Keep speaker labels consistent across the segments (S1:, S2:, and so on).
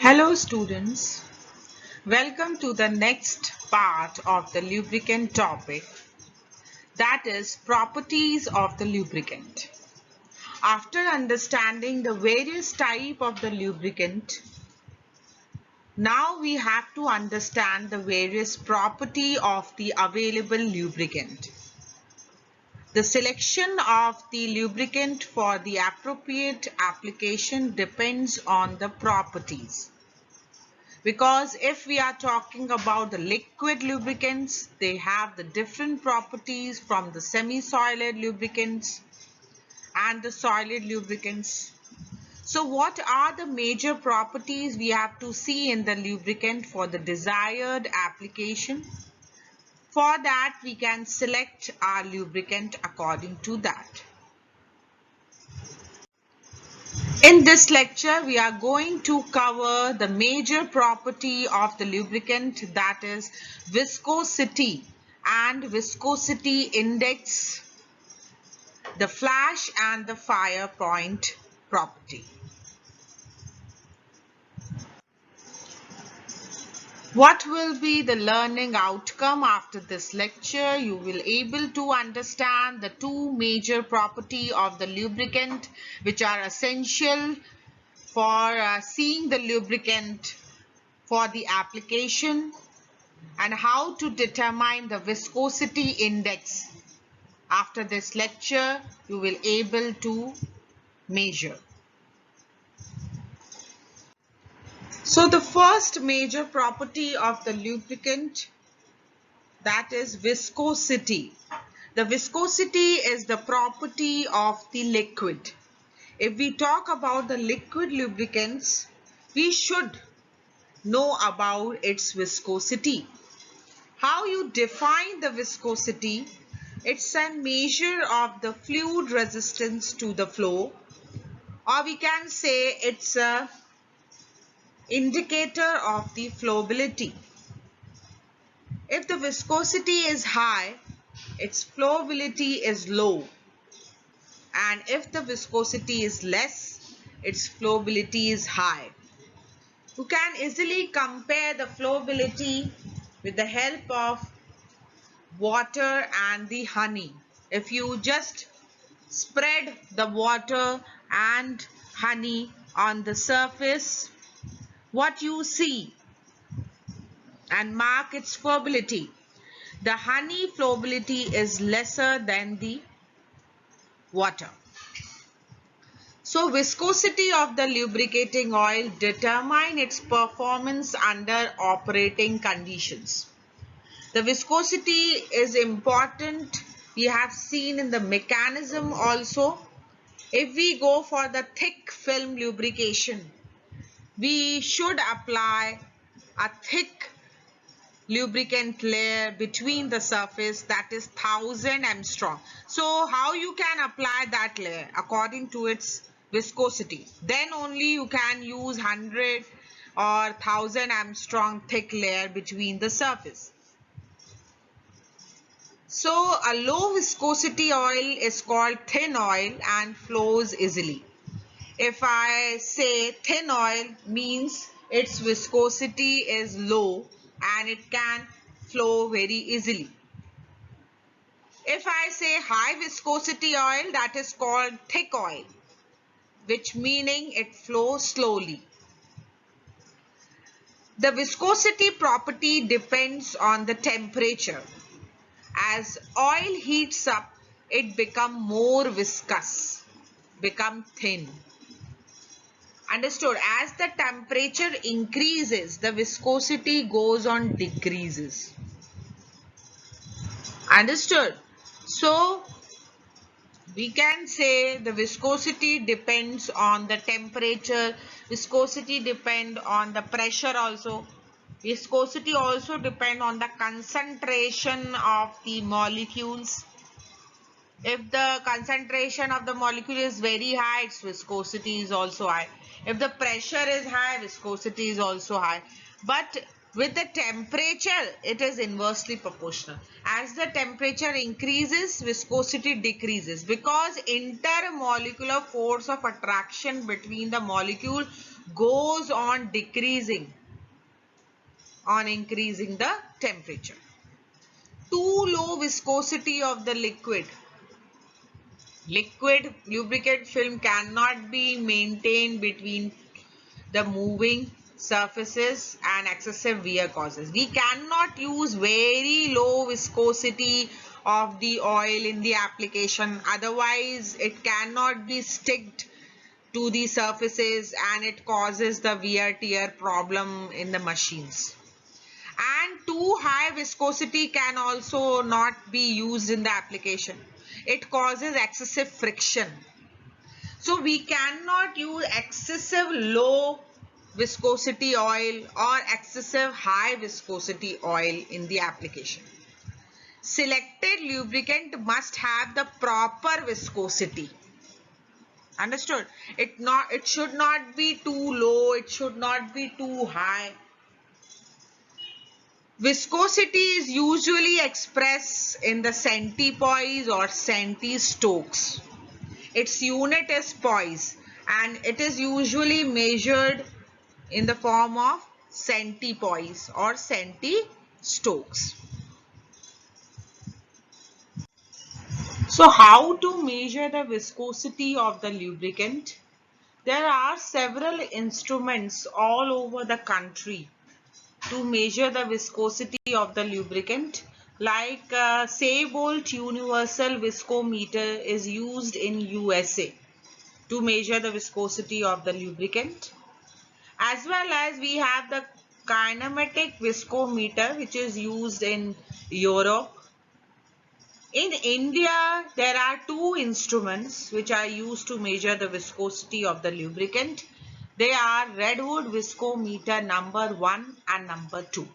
S1: Hello students, welcome to the next part of the lubricant topic, that is properties of the lubricant. After understanding the various type of the lubricant, now we have to understand the various property of the available lubricant. The selection of the lubricant for the appropriate application depends on the properties. Because if we are talking about the liquid lubricants, they have the different properties from the semi-solid lubricants and the solid lubricants. So what are the major properties we have to see in the lubricant for the desired application? For that, we can select our lubricant according to that. In this lecture, we are going to cover the major property of the lubricant, that is viscosity and viscosity index, the flash and the fire point property. What will be the learning outcome after this lecture? You will able to understand the two major property of the lubricant which are essential for seeing the lubricant for the application and how to determine the viscosity index. After this lecture, you will able to measure. So the first major property of the lubricant, that is viscosity. The viscosity is the property of the liquid. If we talk about the liquid lubricants, we should know about its viscosity. How you define the viscosity? It's a measure of the fluid resistance to the flow, or we can say it's a indicator of the flowability. If the viscosity is high, its flowability is low, and if the viscosity is less, its flowability is high. You can easily compare the flowability with the help of water and the honey. If you just spread the water and honey on the surface, what you see and mark its flowability. The honey flowability is lesser than the water. So viscosity of the lubricating oil determine its performance under operating conditions. The viscosity is important. We have seen in the mechanism also. If we go for the thick film lubrication, we should apply a thick lubricant layer between the surface, that is 1000 Armstrong. So how you can apply that layer? According to its viscosity. Then only you can use 100 or 1000 Armstrong thick layer between the surface. So a low viscosity oil is called thin oil and flows easily. If I say thin oil, means its viscosity is low and it can flow very easily. If I say high viscosity oil, that is called thick oil, which meaning it flows slowly. The viscosity property depends on the temperature. As oil heats up, it becomes more viscous, become thin. Understood? As the temperature increases, the viscosity goes on decreases. Understood? So we can say the viscosity depends on the temperature. Viscosity depend on the pressure also. Viscosity also depend on the concentration of the molecules. If the concentration of the molecule is very high, its viscosity is also high. If the pressure is high, viscosity is also high. But with the temperature, it is inversely proportional. As the temperature increases, viscosity decreases because intermolecular force of attraction between the molecule goes on decreasing on increasing the temperature. Too low viscosity of the liquid. Liquid lubricant film cannot be maintained between the moving surfaces and excessive wear causes. We cannot use very low viscosity of the oil in the application, otherwise it cannot be sticked to the surfaces and it causes the wear tear problem in the machines. And too high viscosity can also not be used in the application. It causes excessive friction. So we cannot use excessive low viscosity oil or excessive high viscosity oil in the application. Selected lubricant must have the proper viscosity. Understood? It should not be too low, it should not be too high. Viscosity is usually expressed in the centipoise or centistokes. Its unit is poise and it is usually measured in the form of centipoise or centistokes. So how to measure the viscosity of the lubricant? There are several instruments all over the country to measure the viscosity of the lubricant, like Seibold Universal Viscometer is used in USA to measure the viscosity of the lubricant, as well as we have the kinematic viscometer which is used in Europe. In India, there are two instruments which are used to measure the viscosity of the lubricant. They are Redwood Viscometer number 1 and number 2.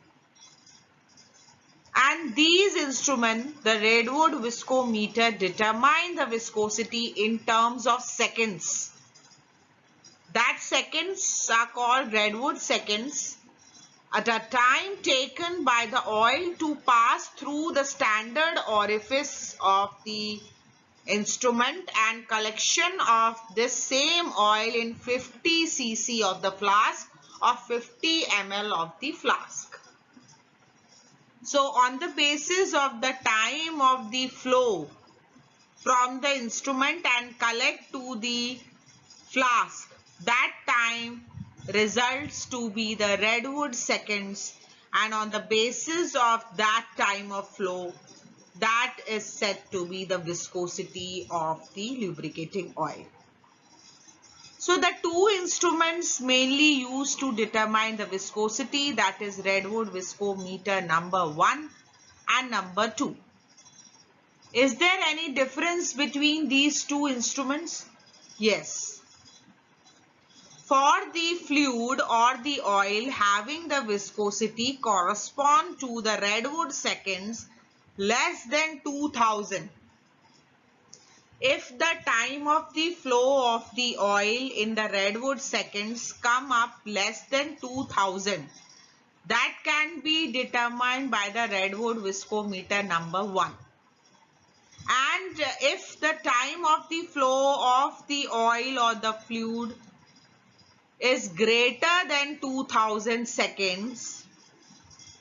S1: And these instruments, the Redwood Viscometer, determine the viscosity in terms of seconds. That seconds are called Redwood seconds. At a time taken by the oil to pass through the standard orifice of the instrument and collection of this same oil in 50 cc of the flask or 50 ml of the flask. So on the basis of the time of the flow from the instrument and collect to the flask, that time results to be the Redwood seconds, and on the basis of that time of flow, that is said to be the viscosity of the lubricating oil. So the two instruments mainly used to determine the viscosity, that is Redwood Viscometer number 1 and number 2. Is there any difference between these two instruments? Yes. For the fluid or the oil having the viscosity correspond to the Redwood seconds less than 2000. If the time of the flow of the oil in the Redwood seconds come up less than 2000, that can be determined by the Redwood Viscometer number 1. And if the time of the flow of the oil or the fluid is greater than 2000 seconds,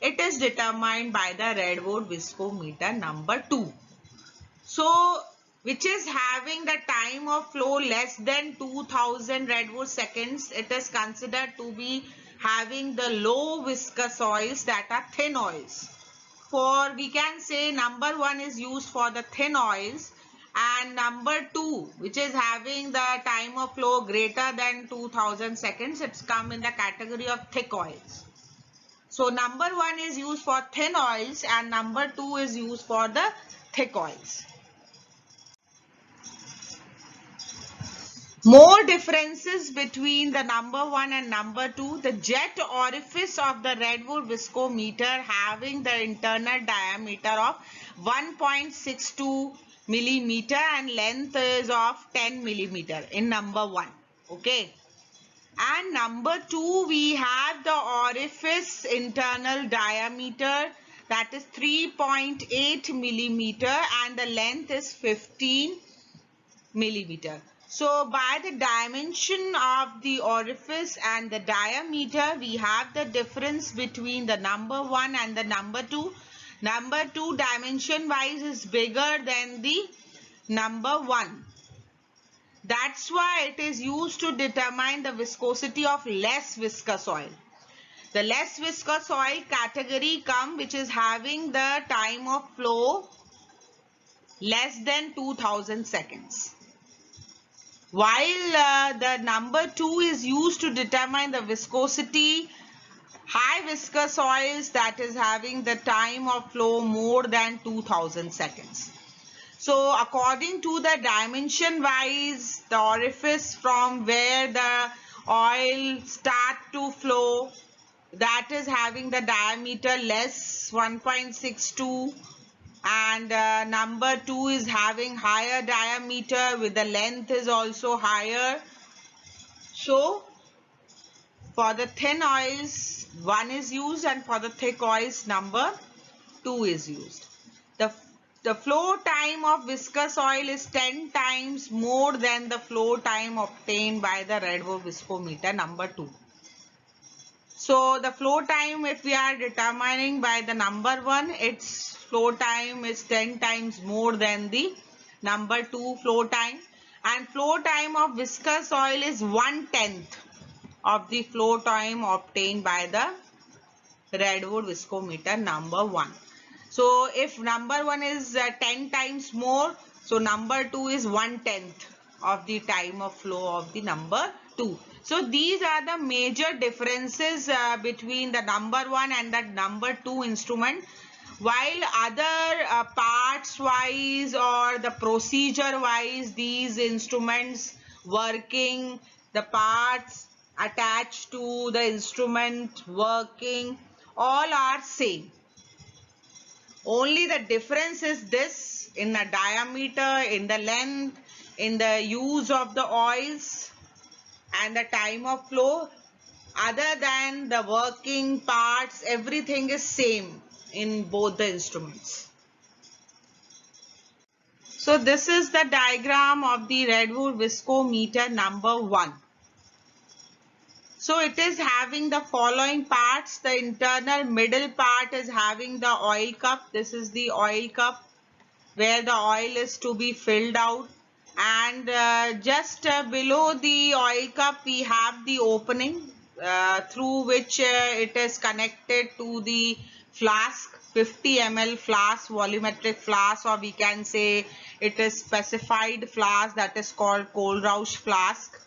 S1: it is determined by the Redwood Viscometer number 2. So, which is having the time of flow less than 2000 Redwood seconds, it is considered to be having the low viscous oils, that are thin oils. For we can say number 1 is used for the thin oils, and number 2, which is having the time of flow greater than 2000 seconds, it's come in the category of thick oils. So number 1 is used for thin oils and number 2 is used for the thick oils. More differences between the number 1 and number 2. The jet orifice of the Redwood Viscometer having the internal diameter of 1.62 millimeter and length is of 10 millimeter in number 1. Okay. And number 2, we have the orifice internal diameter, that is 3.8 millimeter and the length is 15 millimeter. So by the dimension of the orifice and the diameter, we have the difference between the number 1 and the number 2. Number 2 dimension wise is bigger than the number 1. That's why it is used to determine the viscosity of less viscous oil. The less viscous oil category come which is having the time of flow less than 2000 seconds. While the number 2 is used to determine the viscosity, high viscous oils that is having the time of flow more than 2000 seconds. So according to the dimension wise, the orifice from where the oil start to flow, that is having the diameter less 1.62, and number 2 is having higher diameter with the length is also higher. So for the thin oils 1 is used, and for the thick oils number 2 is used. The flow time of viscous oil is 10 times more than the flow time obtained by the Redwood viscometer number 2. So the flow time, if we are determining by the number 1, its flow time is 10 times more than the number 2 flow time, and flow time of viscous oil is 1/10 of the flow time obtained by the Redwood viscometer number 1. So if number 1 is 10 times more, so number 2 is 1/10 of the time of flow of the number 2. So these are the major differences between the number 1 and the number 2 instrument. While other parts wise or the procedure wise, these instruments working, the parts attached to the instrument working, all are same. Only the difference is this in the diameter, in the length, in the use of the oils and the time of flow. Other than the working parts, everything is same in both the instruments. So this is the diagram of the Redwood viscometer number 1. So it is having the following parts. The internal middle part is having the oil cup. This is the oil cup where the oil is to be filled out, and just below the oil cup we have the opening through which it is connected to the flask, 50 ml flask, volumetric flask, or we can say it is specified flask, that is called Kohlrausch flask.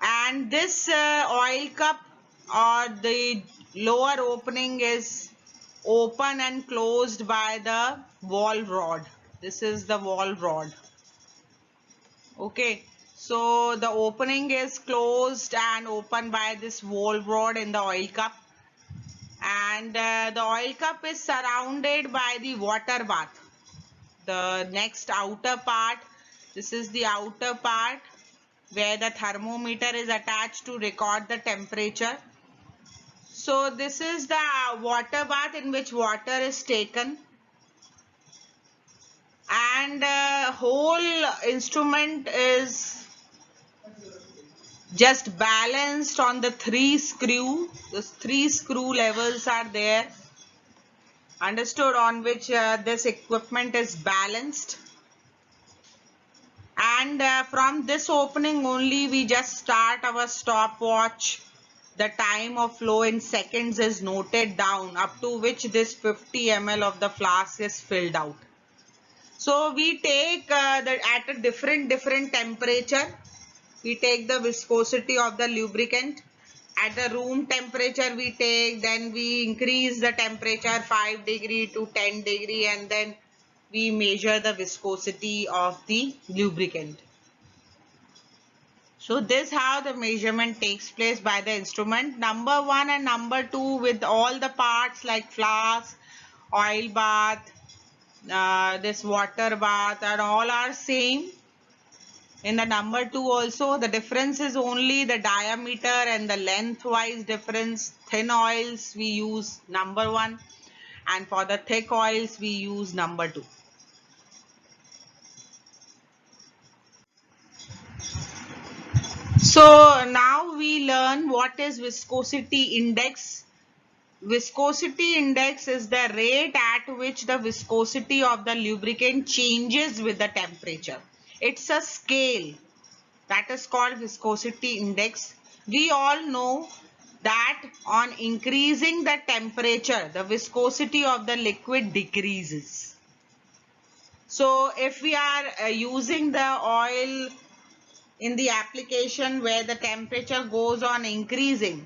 S1: And this oil cup or the lower opening is open and closed by the valve rod. This is the valve rod. Okay, so the opening is closed and opened by this valve rod in the oil cup, and the oil cup is surrounded by the water bath. The next outer part, this is the outer part where the thermometer is attached to record the temperature. So this is the water bath in which water is taken, and whole instrument is just balanced on the 3 screw. Those 3 screw levels are there, understood, on which this equipment is balanced. And from this opening only we just start our stopwatch. The time of flow in seconds is noted down, up to which this 50 ml of the flask is filled out. So we take at a different temperature, we take the viscosity of the lubricant. At the room temperature we take, then we increase the temperature 5 degree to 10 degree, and then we measure the viscosity of the lubricant. So this how the measurement takes place by the instrument. Number 1 and number 2 with all the parts like flask, oil bath, this water bath, and all are same. In the number 2 also, the difference is only the diameter and the lengthwise difference. Thin oils we use number 1, and for the thick oils we use number 2. So now we learn what is viscosity index. Viscosity index is the rate at which the viscosity of the lubricant changes with the temperature. It's a scale that is called viscosity index. We all know that on increasing the temperature, the viscosity of the liquid decreases. So if we are using the oil in the application where the temperature goes on increasing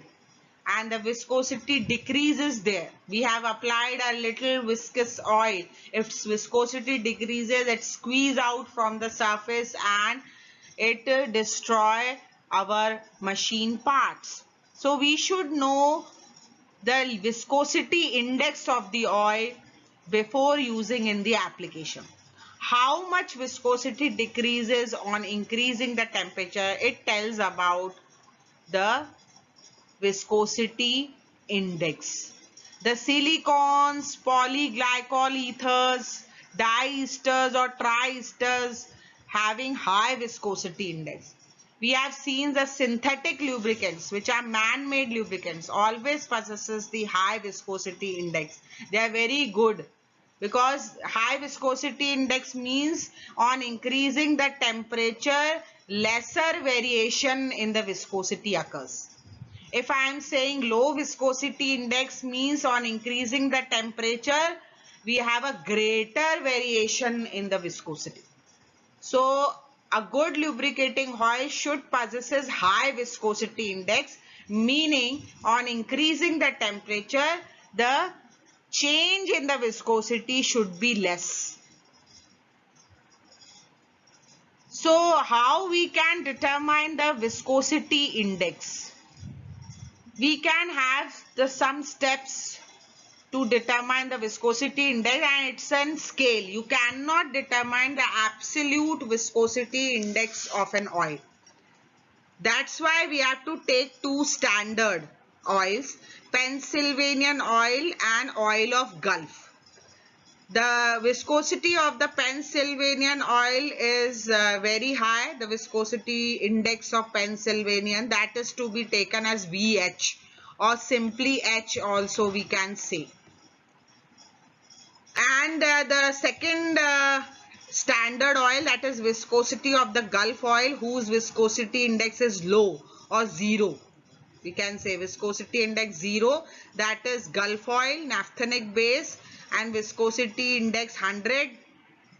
S1: and the viscosity decreases there, we have applied a little viscous oil. If viscosity decreases, it squeezes out from the surface and it destroy our machine parts. So we should know the viscosity index of the oil before using in the application. How much viscosity decreases on increasing the temperature, it tells about the viscosity index. The silicones, polyglycol ethers, diesters or triesters having high viscosity index. We have seen the synthetic lubricants, which are man-made lubricants, always possesses the high viscosity index. They are very good because high viscosity index means on increasing the temperature, lesser variation in the viscosity occurs. If I am saying low viscosity index means on increasing the temperature, we have a greater variation in the viscosity. So a good lubricating oil should possesses high viscosity index, meaning on increasing the temperature, the change in the viscosity should be less. So how we can determine the viscosity index? We can have some steps to determine the viscosity index, and it's a scale. You cannot determine the absolute viscosity index of an oil. That's why we have to take two standard oils, Pennsylvania oil and oil of Gulf. The viscosity of the Pennsylvania oil is very high. The viscosity index of Pennsylvania, that is to be taken as VH or simply H also we can say. And the second standard oil, that is viscosity of the Gulf oil, whose viscosity index is low or zero. We can say viscosity index 0, that is Gulf oil, naphthenic base, and viscosity index 100.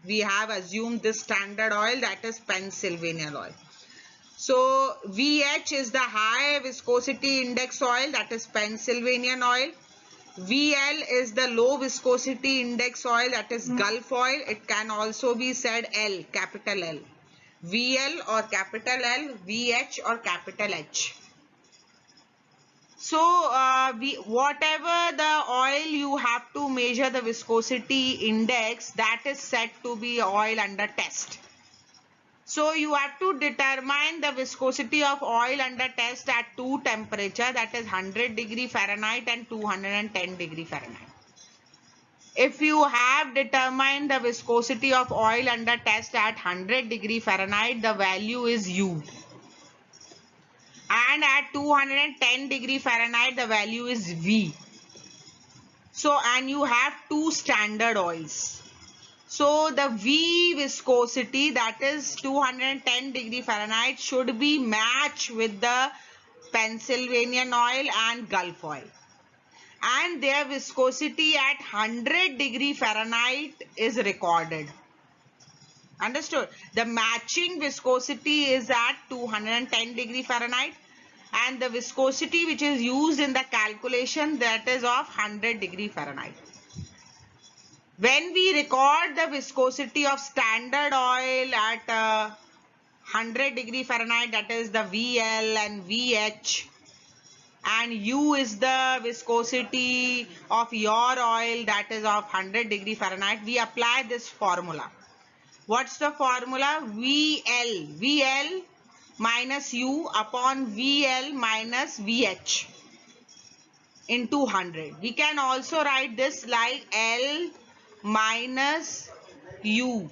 S1: We have assumed this standard oil, that is Pennsylvania oil. So VH is the high viscosity index oil, that is Pennsylvania oil. VL is the low viscosity index oil, that is Gulf oil. It can also be said L, capital L. VL or capital L, VH or capital H. So whatever the oil you have to measure the viscosity index, that is said to be oil under test. So you have to determine the viscosity of oil under test at two temperature, that is 100 degree Fahrenheit and 210 degree Fahrenheit. If you have determined the viscosity of oil under test at 100 degree Fahrenheit, the value is U. And at 210 degree Fahrenheit, the value is V. So, and you have two standard oils. So the V viscosity, that is 210 degree Fahrenheit, should be matched with the Pennsylvania oil and Gulf oil. And their viscosity at 100 degree Fahrenheit is recorded. Understood? The matching viscosity is at 210 degree Fahrenheit and the viscosity which is used in the calculation, that is of 100 degree Fahrenheit. When we record the viscosity of standard oil at 100 degree Fahrenheit, that is the VL and VH, and U is the viscosity of your oil, that is of 100 degree Fahrenheit, we apply this formula. What's the formula? VL minus U upon VL minus VH into 100. We can also write this like L minus U.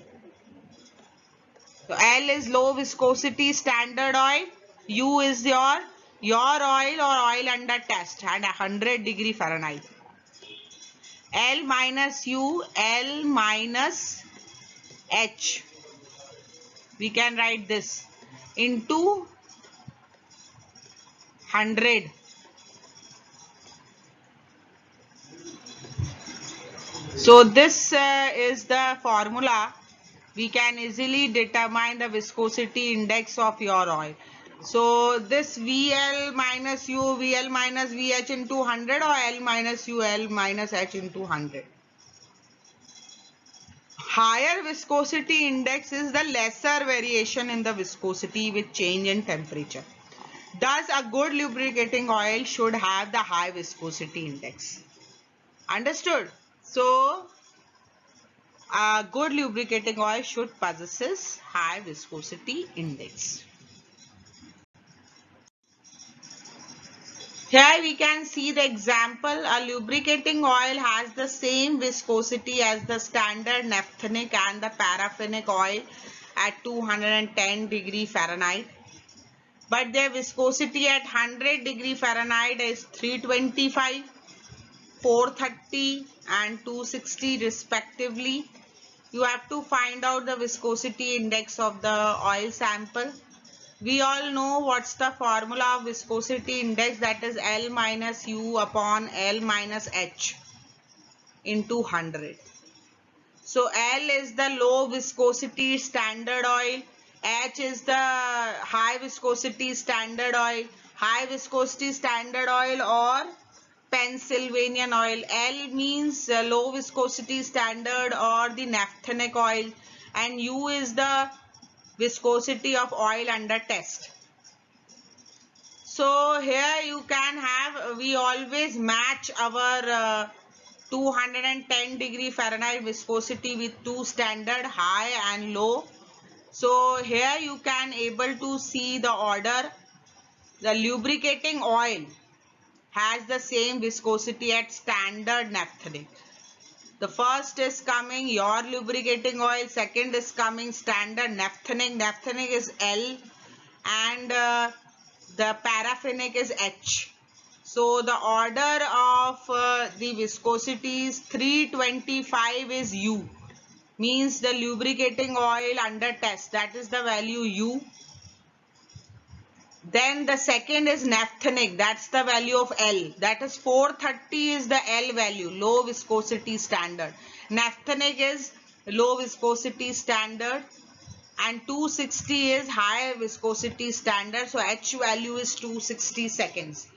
S1: So L is low viscosity standard oil U is your oil or oil under test and 100 degree Fahrenheit. L minus U, L minus H. We can write this into 100. So this is the formula. We can easily determine the viscosity index of your oil. So this VL minus U, VL minus VH into 100 or L minus U, L minus H into 100. Higher viscosity index is the lesser variation in the viscosity with change in temperature. Thus, a good lubricating oil should have the high viscosity index. Understood? So, a good lubricating oil should possess high viscosity index. Here we can see the example. A lubricating oil has the same viscosity as the standard naphthenic and the paraffinic oil at 210 degree Fahrenheit. But their viscosity at 100 degree Fahrenheit is 325, 430 and 260 respectively. You have to find out the viscosity index of the oil sample. We all know what's the formula of viscosity index, that is L minus U upon L minus H into 100. So L is the low viscosity standard oil, H is the high viscosity standard oil, high viscosity standard oil or Pennsylvania oil. L means low viscosity standard or the naphthenic oil, and U is the viscosity of oil under test. So here you can have, we always match our 210 degree Fahrenheit viscosity with two standard, high and low. So here you can able to see the order. The lubricating oil has the same viscosity at standard naphthenic. The first is coming your lubricating oil, second is coming standard naphthenic. Naphthenic is L and the paraffinic is H. So the order of the viscosity is 325 is U, means the lubricating oil under test, that is the value U. Then the second is naphthenic, that's the value of L, that is 430 is the L value, low viscosity standard. Naphthenic is low viscosity standard and 260 is high viscosity standard. So H value is 260 seconds.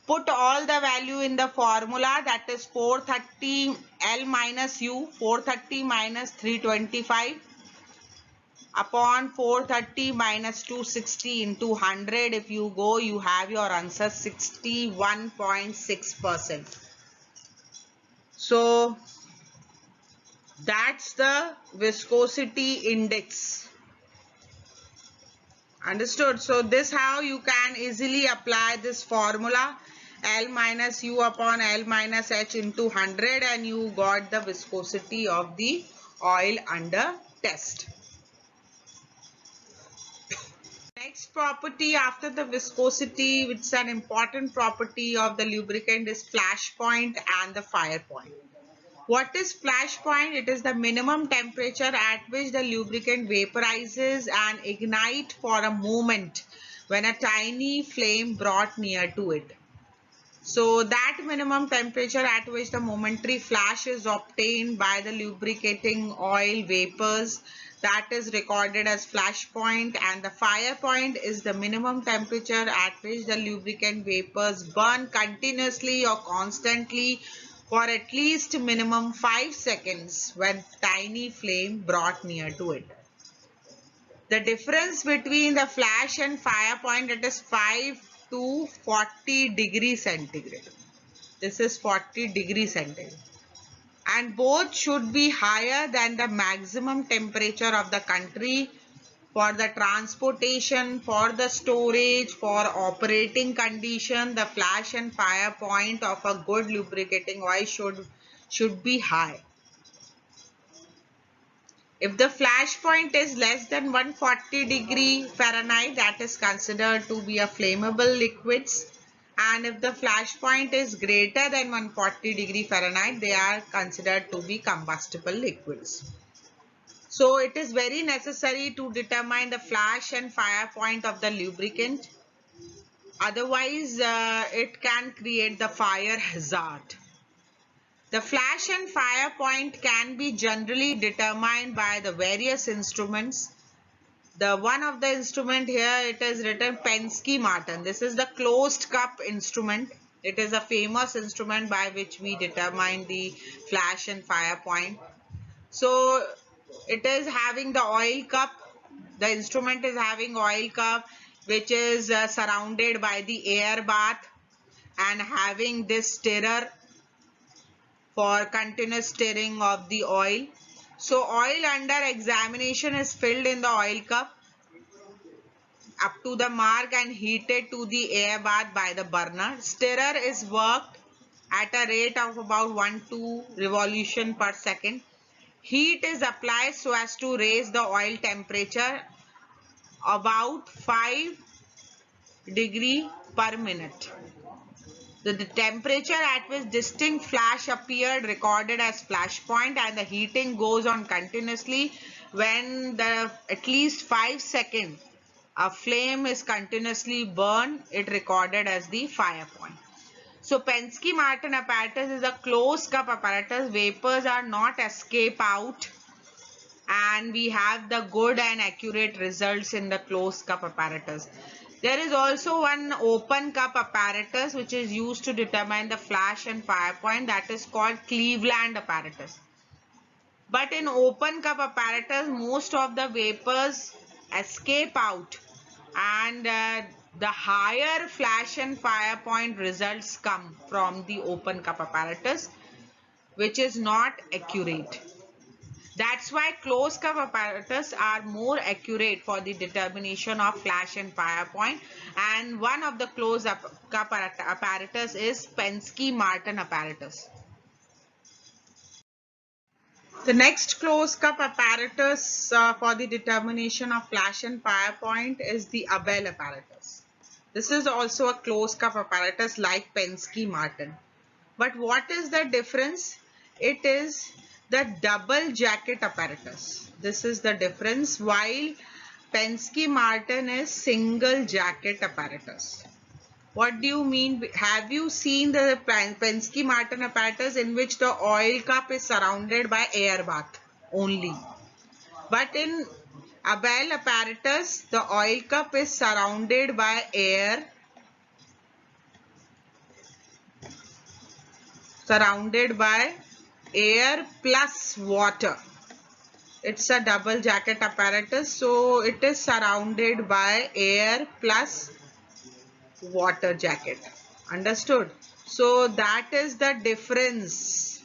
S1: Put all the value in the formula, that is 430 L minus U, 430 minus 325 upon 430 minus 260 into 100. If you go, you have your answer 61.6%. So that's the viscosity index. Understood? So this how you can easily apply this formula, L minus U upon L minus H into 100, and you got the viscosity of the oil under test. Next property after the viscosity, which is an important property of the lubricant, is flash point and the fire point. What is flash point? It is the minimum temperature at which the lubricant vaporizes and ignite for a moment when a tiny flame brought near to it. So that minimum temperature at which the momentary flash is obtained by the lubricating oil vapors, that is recorded as flash point, and the fire point is the minimum temperature at which the lubricant vapors burn continuously or constantly for at least minimum 5 seconds when tiny flame brought near to it. The difference between the flash and fire point, it is 5 to 40 degrees centigrade. This is 40 degrees centigrade. And both should be higher than the maximum temperature of the country for the transportation, for the storage, for operating condition. The flash and fire point of a good lubricating oil should be high. If the flash point is less than 140 degree Fahrenheit, that is considered to be a flammable liquids. And if the flash point is greater than 140 degree Fahrenheit, they are considered to be combustible liquids. So it is very necessary to determine the flash and fire point of the lubricant. Otherwise, it can create the fire hazard. The flash and fire point can be generally determined by the various instruments. The one of the instrument here, it is written Penske Martin. This is the closed cup instrument. It is a famous instrument by which we determine the flash and fire point. So it is having the oil cup. The instrument is having oil cup which is surrounded by the air bath and having this stirrer for continuous stirring of the oil. So oil under examination is filled in the oil cup up to the mark and heated to the air bath by the burner. Stirrer is worked at a rate of about 1-2 revolution per second. Heat is applied so as to raise the oil temperature about 5 degree per minute. The temperature at which distinct flash appeared recorded as flash point, and the heating goes on continuously when at least 5 seconds a flame is continuously burned, it recorded as the fire point. So Penske Martin apparatus is a closed cup apparatus. Vapors are not escape out, and we have the good and accurate results in the closed cup apparatus. There is also one open cup apparatus which is used to determine the flash and fire point, that is called Cleveland apparatus. But in open cup apparatus, most of the vapors escape out, and the higher flash and fire point results come from the open cup apparatus, which is not accurate. That's why closed cup apparatus are more accurate for the determination of flash and fire point, and one of the closed cup apparatus is Penske Martin apparatus. The next closed cup apparatus for the determination of flash and fire point is the Abel apparatus. This is also a closed cup apparatus like Penske Martin. But what is the difference? It is the double jacket apparatus. This is the difference, while Penske Martin is single jacket apparatus. What do you mean? Have you seen the Penske Martin apparatus in which the oil cup is surrounded by air bath only? But in Abel apparatus, the oil cup is surrounded by air plus water. It's a double jacket apparatus, so it is surrounded by air plus water jacket. Understood? So that is the difference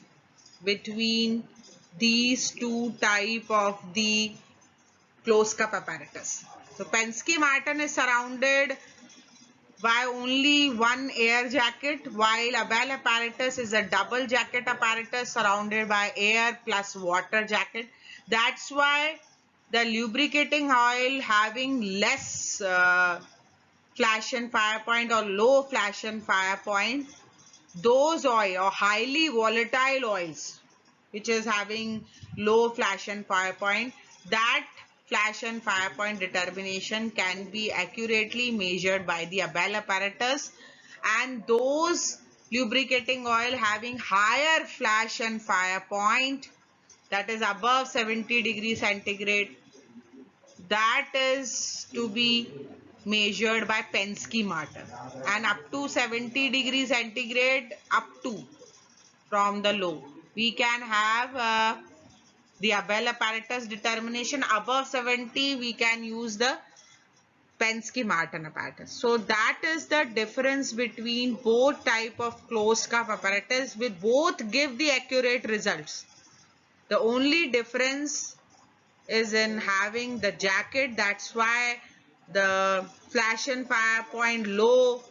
S1: between these two type of the closed cup apparatus. So Penske Martin is surrounded by only one air jacket, while Abel apparatus is a double jacket apparatus surrounded by air plus water jacket. That's why the lubricating oil having less flash and fire point or low flash and fire point, those oil or highly volatile oils which is having low flash and fire point, that flash and fire point determination can be accurately measured by the Abel apparatus, and those lubricating oil having higher flash and fire point, that is above 70 degrees centigrade, that is to be measured by Penske Martin, and up to 70 degrees centigrade, up to from the low, we can have the Abel apparatus determination. Above 70 we can use the Penske Martin apparatus. So that is the difference between both type of closed cup apparatus, with both give the accurate results. The only difference is in having the jacket. That's why the flash and fire point low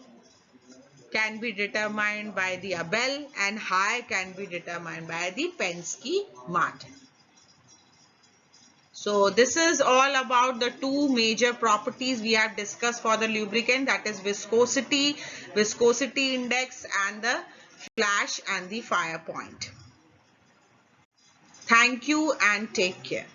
S1: can be determined by the Abel and high can be determined by the Penske Martin. So this is all about the two major properties we have discussed for the lubricant, that is viscosity, viscosity index, and the flash and the fire point. Thank you and take care.